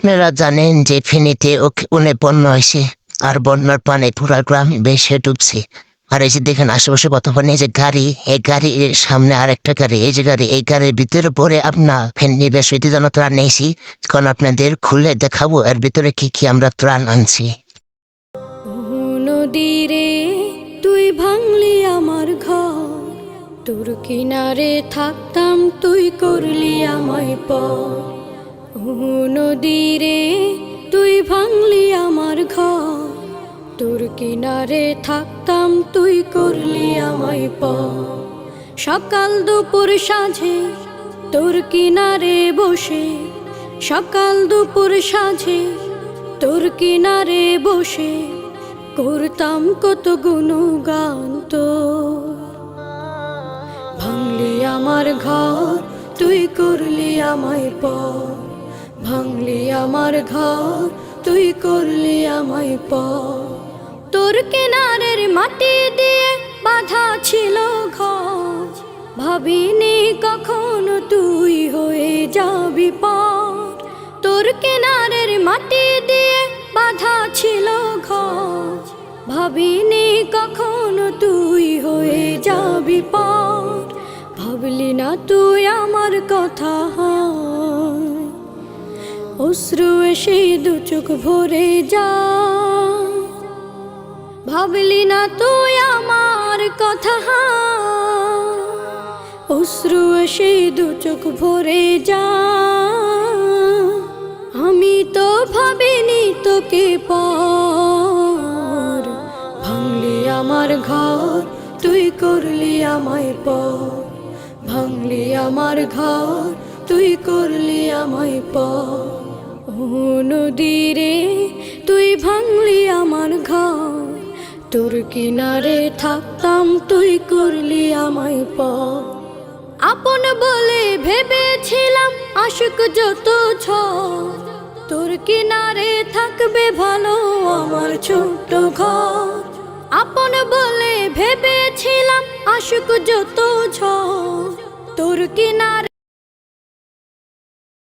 আপনারা জানেন যে ফেনীতে বন্যা হয়েছে, আর বন্যার পানি পুরা গ্রাম বেশে ডুবছে। আর এই যে দেখেন আশেপাশে কত পানি, এই যে গাড়ি, এই গাড়ির সামনে আরেকটা গাড়ি, এই যে গাড়ি, এই গাড়ির ভিতরে পরে আপনার ফেনী বেশ জন ত্রাণ নিয়েছি। কারণ আপনাদের খুলে দেখাবো এর ভিতরে কি কি আমরা ত্রাণ আনছি। নদীরে তুই ভাঙলি আমার ঘর, তোর কিনারে থাকতাম তুই করলি আমায় পর। নদীরে তুই ভাঙলি আমার ঘর, তোর কিনারে থাকতাম তুই করলি আমায় পর। সকাল দুপুর সাঁঝে তোর কিনারে বসে, সকাল দুপুর সাঁঝে তোর কিনারে বসে করতাম কত গুণগান তোর। ভাঙলি আমার ঘর তুই করলি আমায় পর, ভাঙলি আমার ঘর তুই করলি আমায় পর। তোর কিনারের মাটি দিয়ে বাঁধা ছিল ঘর, ভাবিনি কখনো তুই হয়ে যাবি পার। তোর কিনারের মাটি দিয়ে বাঁধা ছিল ঘর, ভাবিনি কখনো তুই হয়ে যাবি পার। ভাবলি না তুই আমার কথা, অশ্রু এসে দু চোখ ভরে যা। ভাবলি না তুই আমার কথা, অশ্রু এসে দু চোখ ভরে যা। আমি তো ভাবিনি তোকে পর, ভাঙলি আমার ঘর তুই করলি আমায় পর, ভাঙলি আমার ঘর তুই করলি আমায় পর। নদীরে তুই ভাঙলি আমার ঘর, তোর কিনারে থাকতাম তুই করলি আমায় পর। আপন বলে ভেবেছিলাম আশুক যত ঝড়, তোর কিনারে থাকবে ভালো আমার ছোট্ট ঘর। আপন বলে ভেবেছিলাম আশুক যত ঝড়, তোর কিনারে